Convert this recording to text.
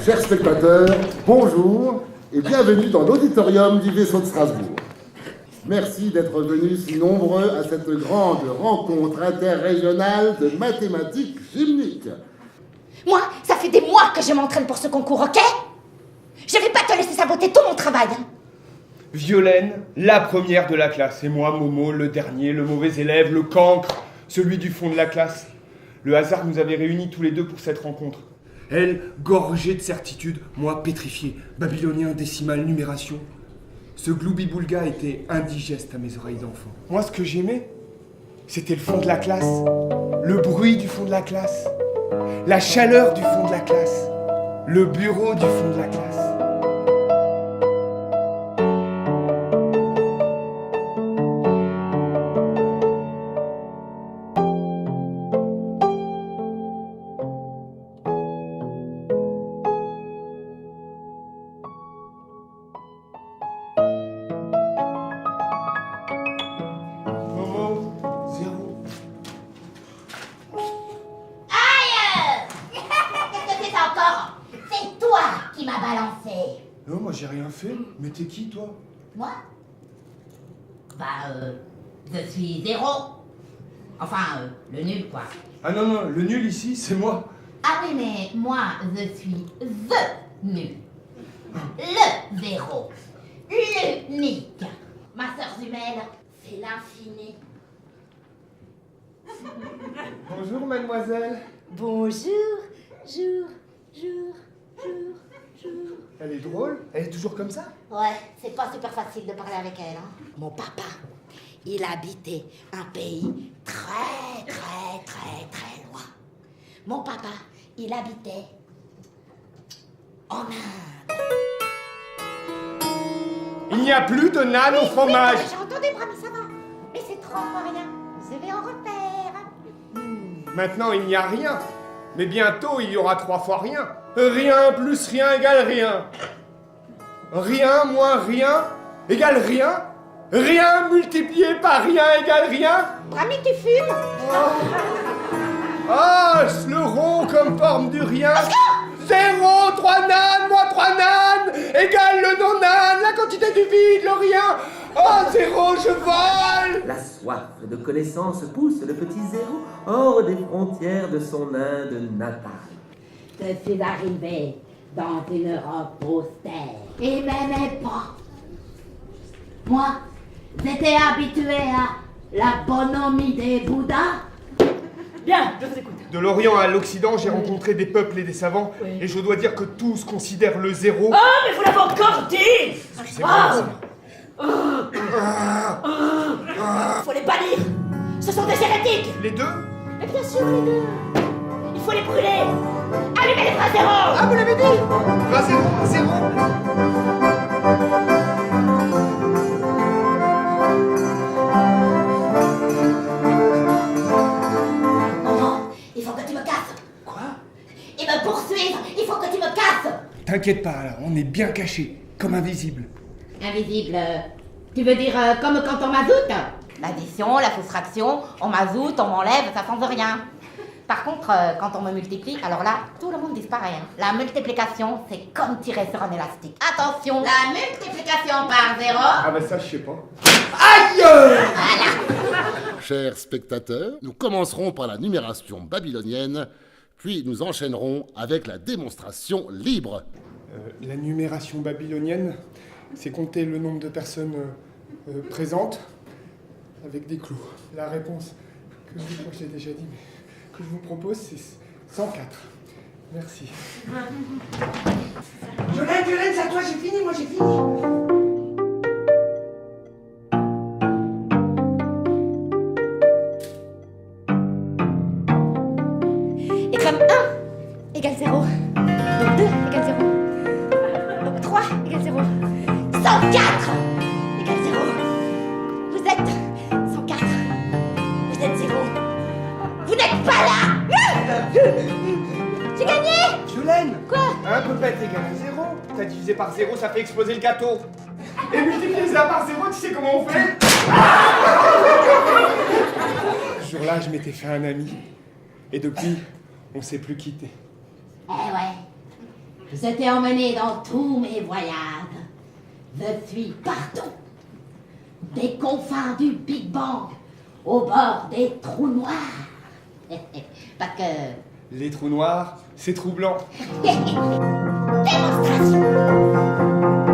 Chers spectateurs, bonjour et bienvenue dans l'auditorium du vaisseau de Strasbourg. Merci d'être venus si nombreux à cette grande rencontre interrégionale de mathématiques gymniques. Moi, ça fait des mois que je m'entraîne pour ce concours, ok? Je vais pas te laisser saboter tout mon travail. Violaine, la première de la classe, et moi, Momo, le dernier, le mauvais élève, le cancre, celui du fond de la classe. Le hasard nous avait réunis tous les deux pour cette rencontre. Elle, gorgée de certitude, moi, pétrifié, babylonien, décimal, numération. Ce gloubi-boulga était indigeste à mes oreilles d'enfant. Moi, ce que j'aimais, c'était le fond de la classe, le bruit du fond de la classe, la chaleur du fond de la classe, le bureau du fond de la classe. Balancé. Moi j'ai rien fait, mais t'es qui toi? Moi? Je suis zéro. Enfin, le nul quoi. Ah non, le nul ici, c'est moi. Ah oui, mais moi, je suis the nul. Le zéro. L'unique. Ma sœur jumelle, c'est l'infini. Bonjour mademoiselle. Bonjour, jour. Elle est drôle? Elle est toujours comme ça? Ouais, c'est pas super facile de parler avec elle, hein. Mon papa, il habitait un pays très loin. Mon papa, il habitait en Inde. Il n'y a plus de nan au fromage. Oui, j'ai entendu, Brami, ça va. Mais c'est trop rien. Je vais en refaire. Maintenant, il n'y a rien. Mais bientôt, il y aura 3 fois rien. Rien plus rien égale rien. Rien moins rien égale rien. Rien multiplié par rien égale rien. Brami, tu fumes? Le rond comme forme du rien. 0, 3 nan, moins 3 nan, égale le non-nan, la quantité du vide, le rien. 0, je vole. La soif de connaissance pousse le petit zéro hors des frontières de son Inde natale. Je suis arrivé dans une Europe austère. Il m'aimait pas. Moi, j'étais habitué à la bonhomie des Bouddhas. Bien, je vous écoute. De l'Orient à l'Occident, j'ai rencontré des peuples et des savants, et je dois dire que tous considèrent le zéro. Oh, mais vous l'avez encore dit! Excusez-moi. Faut les bannir! Ce sont des hérétiques! Les deux? Mais bien sûr, les deux! Il faut les brûler! Allumez les bras zéro! Vous l'avez dit? Bras zéro. Il faut que tu me casses! Quoi? Ils me poursuivent! Il faut que tu me casses! T'inquiète pas, là, on est bien cachés, comme invisibles. Invisible, tu veux dire comme quand on m'azoute? L'addition, la soustraction, on m'azoute, on m'enlève, ça change rien. Par contre, quand on me multiplie, alors là, tout le monde disparaît. Hein. La multiplication, c'est comme tirer sur un élastique. Attention, la multiplication par 0. Ah bah ça, je sais pas. Aïe! Chers spectateurs, nous commencerons par la numération babylonienne, puis nous enchaînerons avec la démonstration libre. La numération babylonienne, c'est compter le nombre de personnes présentes avec des clous. La réponse, que je crois que je l'ai déjà dit, mais que je vous propose, c'est 104. Merci. Violaine, c'est à toi, j'ai fini, moi j'ai fini. Et comme 1 égale 0, donc 2 égale 0, donc 3 égale 0, 104 égale 0. Vous êtes 104. Vous êtes 0. Vous n'êtes pas là. J'ai gagné. Violaine! Quoi? Un pepette égale à 0. T'as divisé par 0, ça fait exploser le gâteau. Et multiplier ça par 0, tu sais comment on fait? Ce jour-là, je m'étais fait un ami. Et depuis, on s'est plus quitté. Eh ouais. Je t'ai emmené dans tous mes voyages. Je suis partout. Des confins du Big Bang, au bord des trous noirs. Pas que... Les trous noirs, c'est troublant. Démonstration.